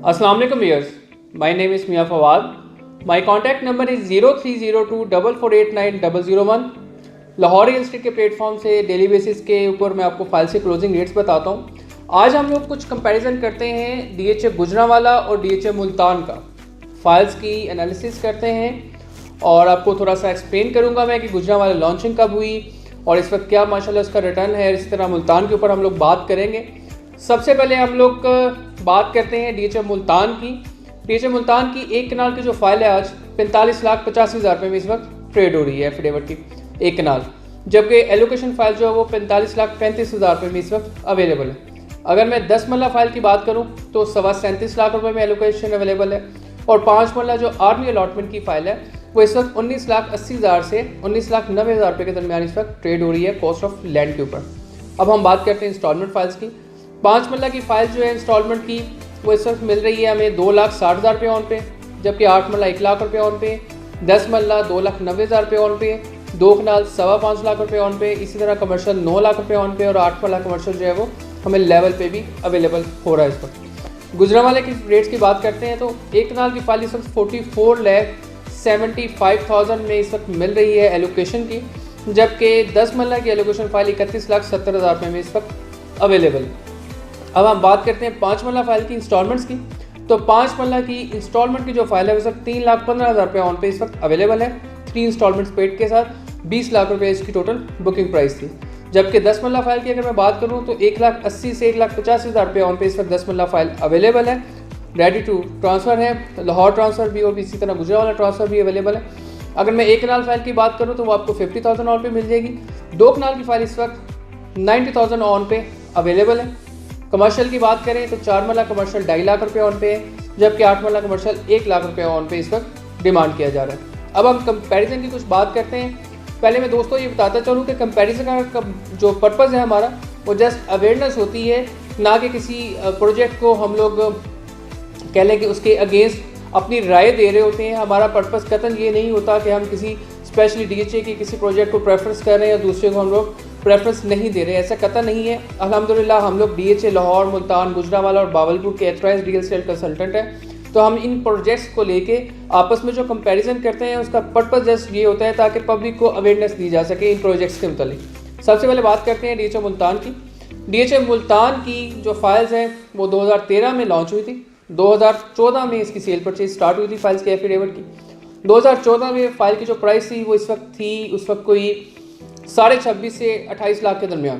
अस्सलाम वालेकुम viewers, my name is Mian Fawad. My contact number is 0302448901। Lahore real estate के platform से डेली बेसिस के ऊपर मैं आपको फाइल से क्लोजिंग रेट्स बताता हूँ। आज हम लोग कुछ कंपैरिजन करते हैं डीएचए गुजरांवाला और डीएचए मुल्तान का, फाइल्स की एनालिसिस करते हैं और आपको थोड़ा सा एक्सप्लेन करूँगा मैं कि गुजरांवाला लॉन्चिंग कब हुई और इस वक्त क्या माशाल्लाह उसका रिटर्न है। इसी तरह मुल्तान के ऊपर हम लोग बात करेंगे। सबसे पहले हम लोग बात करते हैं डीएचए मुल्तान की। डीएचए मुल्तान की एक कनाल की जो फाइल है आज 45,85,000 रुपये में इस वक्त ट्रेड हो रही है एफिडेविट की एक कनाल, जबकि एलोकेशन फाइल जो है वो 45,35,000 रुपये में इस वक्त अवेलेबल है। अगर मैं 10 मरला फाइल की बात करूँ तो 37 लाख रुपये में एलोकेशन अवेलेबल है और 5 मरला जो आर्मी अलॉटमेंट की फाइल है वो इस वक्त 19,80,000 से 19,90,000 रुपये के दरमियान इस वक्त ट्रेड हो रही है कॉस्ट ऑफ लैंड के ऊपर। अब हम बात करते हैं इंस्टॉलमेंट फाइल्स की। 5 मरला की फाइल जो है इंस्टॉलमेंट की वो इस वक्त मिल रही है हमें 2,60,000 रुपये ऑन पे, जबकि 8 मरला 1 लाख रुपये ऑन पे, 10 मरला 2,90,000 रुपये ऑन पे, 2 कनाल 5.25 लाख रुपये ऑन पे, इसी तरह कमर्शियल 9 लाख रुपये ऑन पे और 8 मरला कमर्शियल जो है वो हमें लेवल पे भी अवेलेबल हो रहा है इस वक्त। गुजरांवाला की रेट्स की बात करते हैं तो एक कनाल की फाइल इस वक्त 44,75,000 में इस वक्त मिल रही है एलोकेशन की, जबकि 10 मरला की एलोकेशन फाइल 31,70,000 रुपये में इस वक्त अवेलेबल है। अब हम बात करते हैं 5 मरला फाइल की इंस्टॉलमेंट्स की। तो 5 मरला की इंस्टॉलमेंट की जो फाइल है वो सब 3,15,000 रुपये ऑन पे इस वक्त अवेलेबल है। 3 इंस्टॉलमेंट्स पेड के साथ 20 लाख रुपये इसकी टोटल बुकिंग प्राइस थी, जबकि 10 मरला फाइल की अगर मैं बात करूँ तो 1,80,000 से 1,85,000 रुपये ऑन पे इस वक्त 10 मरला फाइल अवेलेबल है। रेडी टू ट्रांसफ़र है, लाहौर ट्रांसफ़र भी और इसी तरह गुजरांवाला ट्रांसफ़र भी अवेलेबल है। अगर मैं 1 कनाल फाइल की बात करूँ तो वो आपको 50,000 ऑन पे मिल जाएगी। 2 कनाल की फाइल इस वक्त 90,000 ऑन पे अवेलेबल है। कमर्शियल की बात करें तो 4 मरला कमर्शियल 2.5 लाख रुपये ऑन पे है, जबकि 8 मरला कमर्शियल 1 लाख रुपये ऑन पे इस वक्त डिमांड किया जा रहा है। अब हम कंपैरिजन की कुछ बात करते हैं। पहले मैं दोस्तों ये बताता चलूँ कि कंपैरिजन का जो पर्पज़ है हमारा वो जस्ट अवेयरनेस होती है, ना कि किसी प्रोजेक्ट को हम लोग कह लें कि उसके अगेंस्ट अपनी राय दे रहे होते हैं। हमारा पर्पज़ कतन ये नहीं होता कि हम किसी स्पेशली डीएचए की किसी प्रोजेक्ट को प्रेफरेंस कर रहे हैं या दूसरे को हम लोग प्रेफरेंस नहीं दे रहे, ऐसा कतन नहीं है। अल्हम्दुलिल्लाह हम लोग डीएचए लाहौर, मुल्तान, गुजरांवाला और बावलपुर के एथराइज्ड रियल एस्टेट कंसल्टेंट हैं। तो हम इन प्रोजेक्ट्स को लेके आपस में जो कंपैरिजन करते हैं उसका पर्पज़ जस्ट ये होता है ताकि पब्लिक को अवेयरनेस दी जा सके इन प्रोजेक्ट्स के मतलब। सबसे पहले बात करते हैं डीएचए मुल्तान की। डीएचए मुल्तान की जो फाइल्स हैं वो 2013 में लॉन्च हुई थी। 2014 में इसकी सेल परचेज स्टार्ट हुई थी फाइल्स के एफिडेविट की। 2014 में फाइल की जो प्राइस थी वो इस वक्त थी उस वक्त कोई 26.5 से 28 लाख के दरमियान,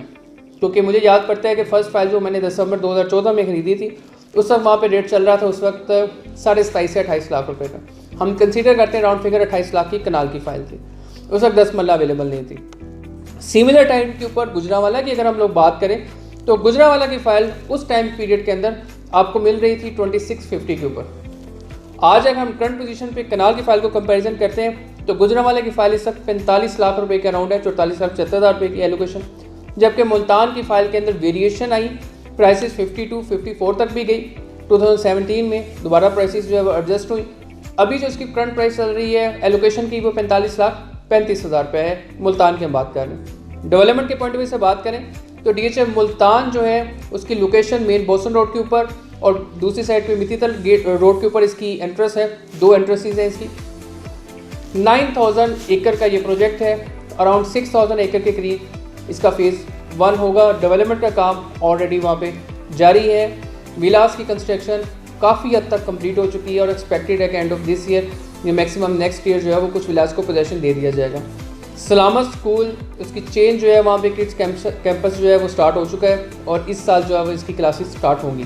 क्योंकि मुझे याद पड़ता है कि फ़र्स्ट फाइल जो मैंने दिसंबर 2014 में ख़रीदी थी उस वक्त वहाँ पे रेट चल रहा था उस वक्त 27.5 से 28 लाख रुपए का। हम कंसीडर करते हैं राउंड फिगर 28 लाख की कनाल की फ़ाइल थी, उस वक्त 10 मरला अवेलेबल नहीं थी। सिमिलर टाइम के ऊपर गुजरांवाला की अगर हम लोग बात करें तो गुजरांवाला की फ़ाइल उस टाइम पीरियड के अंदर आपको मिल रही थी 2650 के ऊपर। आज अगर हम करंट पोजीशन पे कनाल की फ़ाइल को कंपैरिजन करते हैं तो गुजरांवाला की फ़ाइल इस वक्त 45 लाख रुपए के अराउंड है, 44,70,000 रुपये की एलोकेशन, जबकि मुल्तान की फ़ाइल के अंदर वेरिएशन आई, प्राइसेस 52, 54 तक भी गई। 2017 में दोबारा प्राइसेस जो है वो एडजस्ट हुई। अभी जो इसकी करंट प्राइस चल रही है एलोकेशन की वो 45,35,000 रुपये है। मुल्तान की हम बात कर रहे हैं। डेवलपमेंट के पॉइंट ऑफ व्यू से बात करें तो डीएचए मुल्तान जो है उसकी लोकेशन मेन बोसन रोड के ऊपर और दूसरी साइड पे मितीतल गेट रोड के ऊपर इसकी एंट्रेंस है। 2 एंट्रेंसेस हैं इसकी। 9,000 एकड़ का ये प्रोजेक्ट है, अराउंड 6,000 एकड़ के करीब इसका फेज़ 1 होगा। डेवलपमेंट का काम ऑलरेडी वहाँ पे जारी है। विलास की कंस्ट्रक्शन काफ़ी हद तक कंप्लीट हो चुकी है और एक्सपेक्टेड है कि एंड ऑफ दिस ईयर या मैक्सिमम नेक्स्ट ईयर जो है वो कुछ विलास को पोजेशन दे दिया जाएगा। सलामत स्कूल उसकी चेंज जो है वहाँ पे किड्स कैंपस जो है वो स्टार्ट हो चुका है और इस साल जो है वो इसकी क्लासेस स्टार्ट होंगी।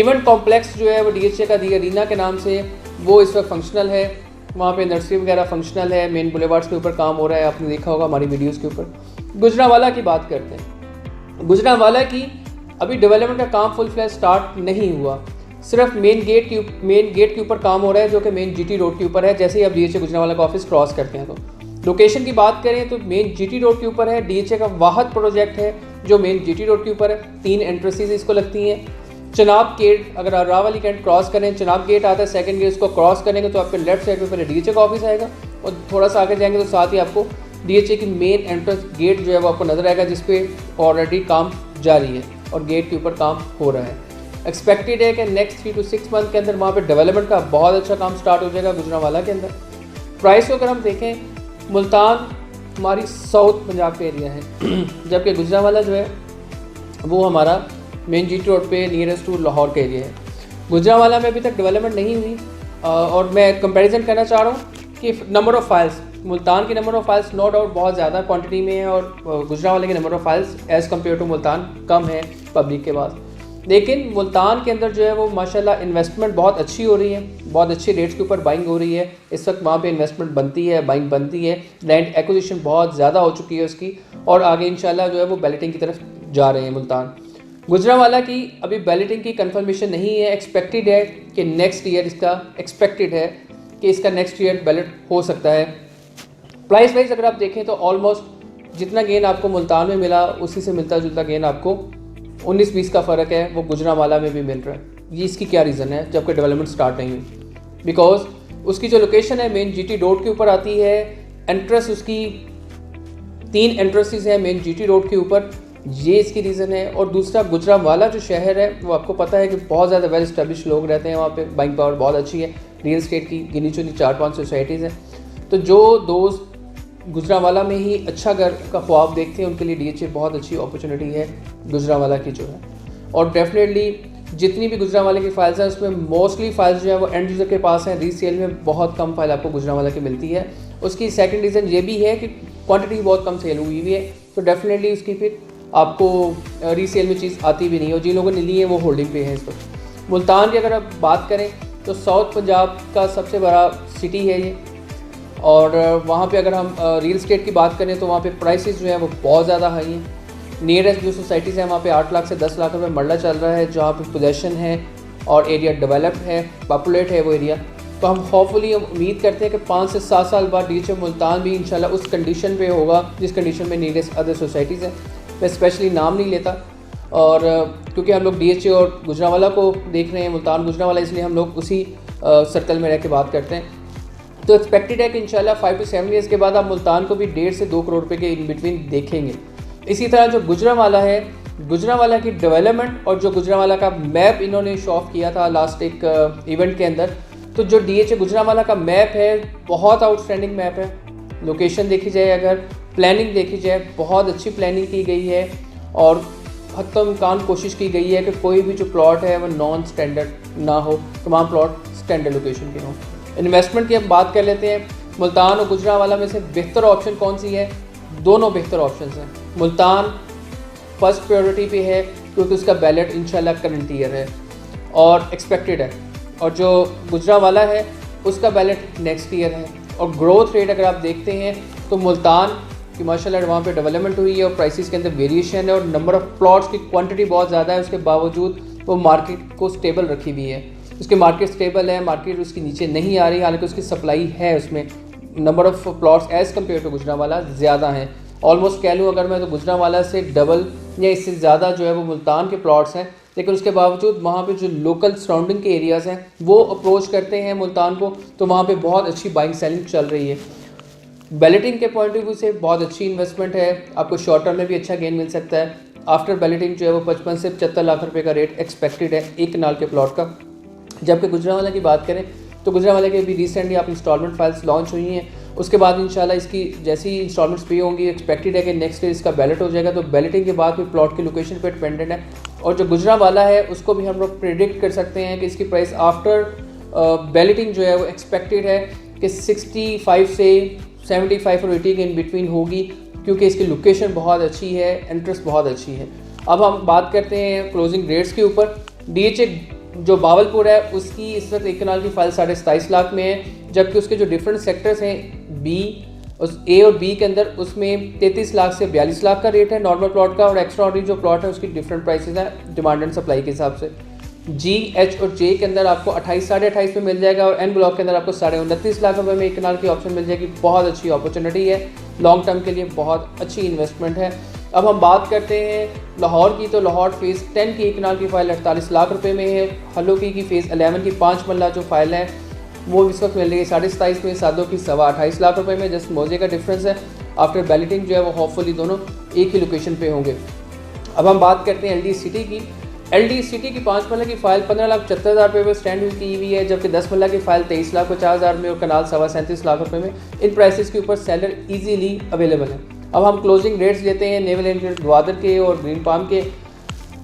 इवेंट कॉम्प्लेक्स जो है वो डीएचए का दी अरीना के नाम से वो इस वक्त फंक्शनल है। वहाँ पे नर्सरी वगैरह फंक्शनल है। मेन बुलेवार्ड्स के ऊपर काम हो रहा है, आपने देखा होगा हमारी वीडियोस के ऊपर। गुजरांवाला की बात करते हैं। गुजरांवाला की अभी डेवलपमेंट का काम फुल फ्लैश स्टार्ट नहीं हुआ, सिर्फ मेन गेट के ऊपर काम हो रहा है जो कि मेन जीटी रोड के ऊपर है। जैसे ही आप डीएचए गुजरांवाला का ऑफिस क्रॉस करते हैं तो लोकेशन की बात करें तो मेन जीटी रोड के ऊपर है। डीएचए का वाहद प्रोजेक्ट है जो मेन जीटी रोड के ऊपर है। 3 एंट्रेंसेस इसको लगती हैं। चनाब गेट, अगर आप रावली कैंट क्रॉस करें, चनाब गेट आता है, सेकंड गेट उसको क्रॉस करेंगे तो आपके लेफ्ट साइड पे पहले डीएचए का ऑफिस आएगा और थोड़ा सा आगे जाएंगे तो साथ ही आपको डीएचए की मेन एंट्रेंस गेट जो है वो आपको नजर आएगा, जिस पे ऑलरेडी काम जारी है और गेट के ऊपर काम हो रहा है। एक्सपेक्टेड है कि नेक्स्ट 3 to 6 मंथ के अंदर वहाँ पे डेवलपमेंट का बहुत अच्छा काम स्टार्ट हो जाएगा गुजरांवाला के अंदर। प्राइस को अगर हम देखें, मुल्तान हमारी साउथ पंजाब के एरिया है जबकि गुजरांवाला जो है वो हमारा मेन GT रोड पे नियरेस्ट टू लाहौर का एरिया है। गुजरांवाला में अभी तक डेवलपमेंट नहीं हुई और मैं कंपैरिजन करना चाह रहा हूँ कि नंबर ऑफ़ फाइल्स, मुल्तान की number of files no doubt बहुत ज़्यादा क्वांटिटी में है और गुजरांवाला के number of files as compare to Multan कम है पब्लिक के पास। लेकिन मुल्तान के अंदर जो है वो माशाल्लाह इन्वेस्टमेंट बहुत अच्छी हो रही है, बहुत अच्छे रेट्स के ऊपर बाइंग हो रही है। इस वक्त वहाँ पे इन्वेस्टमेंट बनती है, बाइंग बनती है, लैंड एक्विजिशन बहुत ज़्यादा हो चुकी है उसकी और आगे इंशाल्लाह जो है वो बैलेटिंग की तरफ जा रहे हैं मुल्तान। गुजरांवाला की अभी बैलेटिंग की कंफर्मेशन नहीं है, एक्सपेक्टेड है कि नेक्स्ट ईयर इसका एक्सपेक्टेड है कि इसका नेक्स्ट ईयर बैलेट हो सकता है। प्राइस वाइज अगर आप देखें तो ऑलमोस्ट जितना गेन आपको मुल्तान में मिला उसी से मिलता जुलता गेन आपको 19-20 का फ़र्क है वो गुजरांवाला में भी मिल रहा है। ये इसकी क्या रीज़न है जबकि डेवलपमेंट स्टार्ट नहीं हुई? बिकॉज उसकी जो लोकेशन है मेन GT रोड के ऊपर आती है, एंट्रेंस उसकी 3 एंट्रेंसेस हैं मेन GT रोड के ऊपर, ये इसकी रीज़न है। और दूसरा गुजरांवाला जो शहर है वो आपको पता है कि बहुत ज़्यादा वेल एस्टेब्लिश लोग रहते हैं वहाँ पे, बाइंग पावर बहुत अच्छी है, रियल एस्टेट की गिनी चुनी 4-5 सोसाइटीज़ हैं। तो जो दोस्त गुजरांवाला में ही अच्छा घर का ख्वाब देखते हैं उनके लिए DHA बहुत अच्छी अपॉर्चुनिटी है गुजरांवाला की जो है। और डेफिनेटली जितनी भी गुजरांवाला की फाइल्स हैं उसमें मोस्टली फाइल्स जो है वो एंड यूज़र के पास हैं, रीसेल में बहुत कम फाइल आपको गुजरांवाला की मिलती है। उसकी सेकंड रीज़न ये भी है कि क्वांटिटी बहुत कम सेल हुई हुई है, तो डेफिनेटली उसकी फिर आपको रीसेल में चीज़ आती भी नहीं है और जिन लोगों ने ली है वो होल्डिंग पे है इस वक्त। मुल्तान की अगर आप बात करें तो साउथ पंजाब का सबसे बड़ा सिटी है ये और वहाँ पे अगर हम रियल एस्टेट की बात करें तो वहाँ पे प्राइसेस जो है वो बहुत ज़्यादा हाई हैं। नियरेस्ट जो सोसाइटीज़ हैं वहाँ पे 8 लाख से 10 लाख रुपए मरला चल रहा है, जहाँ पे पोजेशन है और एरिया डेवलप्ड है, पॉपुलेट है वो एरिया। तो हम होपफुली उम्मीद करते हैं कि 5 से 7 साल बाद DHA मुल्तान भी इंशाल्लाह उस कंडीशन पे होगा जिस कंडीशन में नियरेस्ट अदर सोसाइटीज़ हैं। मैं स्पेशली नाम नहीं लेता और क्योंकि हम लोग DHA और गुजरांवाला को देख रहे हैं, मुल्तान गुजरांवाला, इसलिए हम लोग उसी सर्कल में रह के बात करते हैं। तो एक्सपेक्टेड है कि इंशाल्लाह 5 to 7 ईयर्स के बाद आप मुल्तान को भी 1.5 से 2 करोड़ रुपए के इन बिटवीन देखेंगे। इसी तरह जो गुजरांवाला है, गुजरांवाला की डेवलपमेंट और जो गुजरांवाला का मैप इन्होंने शो ऑफ किया था लास्ट एक इवेंट के अंदर, तो जो DHA गुजरांवाला का मैप है बहुत आउटस्टैंडिंग मैप है। लोकेशन देखी जाए, अगर प्लानिंग देखी जाए, बहुत अच्छी प्लानिंग की गई है और हत्ता इम्कान कोशिश की गई है कि कोई भी जो प्लॉट है वो नॉन स्टैंडर्ड ना हो, तमाम प्लॉट स्टैंडर्ड लोकेशन के हों। इन्वेस्टमेंट की हम बात कर लेते हैं, मुल्तान और गुजरांवाला में से बेहतर ऑप्शन कौन सी है? दोनों बेहतर ऑप्शन हैं। मुल्तान फर्स्ट प्रायोरिटी पे है क्योंकि उसका बैलेट इंशाल्लाह करंट ईयर है और एक्सपेक्टेड है, और जो गुजरांवाला है उसका बैलेट नेक्स्ट ईयर है। और ग्रोथ रेट अगर आप देखते हैं तो मुल्तान की माशाल्लाह वहाँ पे डेवलपमेंट हुई है और प्राइसेस के अंदर वेरिएशन है और नंबर ऑफ़ प्लॉट्स की क्वांटिटी बहुत ज़्यादा है, उसके बावजूद वो मार्केट को स्टेबल रखी हुई है। उसकी मार्केट स्टेबल है, मार्केट उसकी नीचे नहीं आ रही, हालांकि उसकी सप्लाई है, उसमें number of plots as compare to Gujranwala ज़्यादा हैं। ऑलमोस्ट कह लूँ अगर मैं तो गुजरांवाला से डबल या इससे ज़्यादा जो है वो मुल्तान के प्लॉट्स हैं, लेकिन उसके बावजूद वहाँ पे जो लोकल सराउंडिंग के एरियाज़ हैं वो अप्रोच करते हैं मुल्तान को, तो वहाँ पे बहुत अच्छी बाइंग सेलिंग चल रही है। बैलेटिंग के पॉइंट ऑफ व्यू से बहुत अच्छी इन्वेस्टमेंट है, आपको शॉर्ट टर्म में भी अच्छा गेन मिल सकता है। आफ्टर बैलेटिंग जो है वो 55 से 75 लाख रुपए का रेट एक्सपेक्टेड है एक कनाल के प्लॉट का। जबकि गुजरांवाला की बात करें तो गुजरांवाला के भी रिसेंटली आप इंस्टॉलमेंट फाइल्स लॉन्च हुई हैं, उसके बाद इंशाल्लाह इसकी जैसी इंस्टॉलमेंट्स पे होंगी एक्सपेक्टेड है कि नेक्स्ट ईयर इसका बैलेट हो जाएगा। तो बैलेटिंग के बाद भी प्लॉट की लोकेशन पे डिपेंडेंट है। और जो गुजरांवाला है उसको भी हम लोग प्रेडिक्ट कर सकते हैं कि इसकी प्राइस आफ्टर बैलेटिंग जो है वो एक्सपेक्टेड है कि 65 से 75 और 80 के इन बिटवीन होगी, क्योंकि इसकी लोकेशन बहुत अच्छी है, इंटरेस्ट बहुत अच्छी है। अब हम बात करते हैं क्लोजिंग रेट्स के ऊपर। DHA जो बावलपुर है उसकी इस वक्त एक कनाल की फाइल 27.5 लाख में है, जबकि उसके जो डिफरेंट सेक्टर्स हैं बी, उस ए और बी के अंदर उसमें 33 लाख से 42 लाख का रेट है नॉर्मल प्लॉट का, और एक्स्ट्रा ऑर्डिनरी जो प्लॉट है उसकी डिफरेंट प्राइसेस हैं डिमांड एंड सप्लाई के हिसाब से। जी, एच और जे के अंदर आपको 28 साढ़े 28 में मिल जाएगा और एन ब्लॉक के अंदर आपको 29.5 लाख रुपए में एक कनाल की ऑप्शन मिल जाएगी। बहुत अच्छी अपॉर्चुनिटी है, लॉन्ग टर्म के लिए बहुत अच्छी इन्वेस्टमेंट है। अब हम बात करते हैं लाहौर की, तो लाहौर फेज़ 10 की एक कनाल की फ़ाइल 48 लाख रुपए में है। हल्लोकी की फ़ेज़ 11 की 5 मरला जो फाइल है वो इस वक्त मिल रही है 27.5 में, सादों की 28.25 लाख रुपए में। जस्ट मौजे का डिफरेंस है। आफ्टर बैलेटिंग जो है वो होपफुली दोनों एक ही लोकेशन पे होंगे। अब हम बात करते हैं LD सिटी की, LD सिटी की 5 मरला की फ़ाइल 15,75,000 रुपये में स्टैंड की हुई है, जबकि 10 मरला की फ़ाइल 23,50,000 में और कनाल 37.5 रुपये में। इन प्राइसेस के ऊपर सेलर इजीली अवेलेबल है। अब हम क्लोजिंग रेट्स लेते हैं नेवल एंड ग्वादर के और ग्रीन पाम के।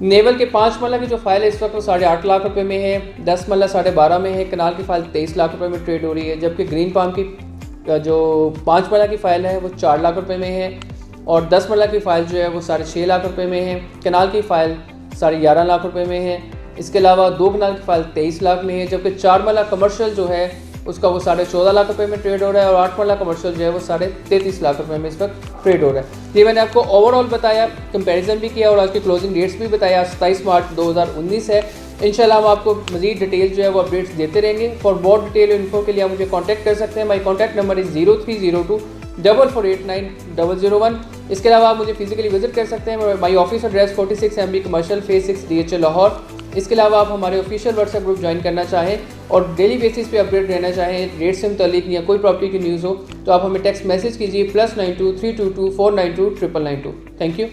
नेवल के 5 मरला की जो फाइल है इस वक्त वो 8.5 लाख रुपए में है, 10 मरला 12.5 में है, कनाल की फ़ाइल 23 लाख रुपए में ट्रेड हो रही है, जबकि ग्रीन पाम की जो 5 मरला की फ़ाइल है वो 4 लाख रुपए में है और 10 मरला की फ़ाइल जो है वो 6.5 लाख रुपए में है, कनाल की फ़ाइल 11.5 लाख रुपए में है। इसके अलावा 2 कनाल की फ़ाइल 23 लाख में है, जबकि 4 मरला कमर्शियल जो है उसका वो 14.5 लाख रुपए में ट्रेड हो रहा है और 8 मरला कमर्शियल जो है वो 33.5 लाख रुपए में इस वक्त ट्रेड हो रहा है। ये मैंने आपको ओवरऑल बताया, कंपैरिजन भी किया और आज के क्लोजिंग डेट्स भी बताया। 27 मार्च 2019 है। इंशाल्लाह हम आपको मजीद डिटेल जो है वो अपडेट्स देते रहेंगे। फॉर मोर डिटेल इन्फो के लिए आप मुझे कॉन्टैक्ट कर सकते हैं। माई कॉन्टैक्ट नंबर इज़ 0302 4489 001। इसके अलावा आप मुझे फिजिकली विजिट कर सकते हैं। My office address 46 MB commercial phase 6 DHL Lahore. इसके अलावा आप हमारे ऑफिशियल व्हाट्सएप ग्रुप ज्वाइन करना चाहें और डेली बेसिस पे अपडेट रहना चाहें रेट से मुतालिक या कोई प्रॉपर्टी की न्यूज़ हो तो आप हमें टेक्स्ट मैसेज कीजिए +92 322 492 992। Thank you.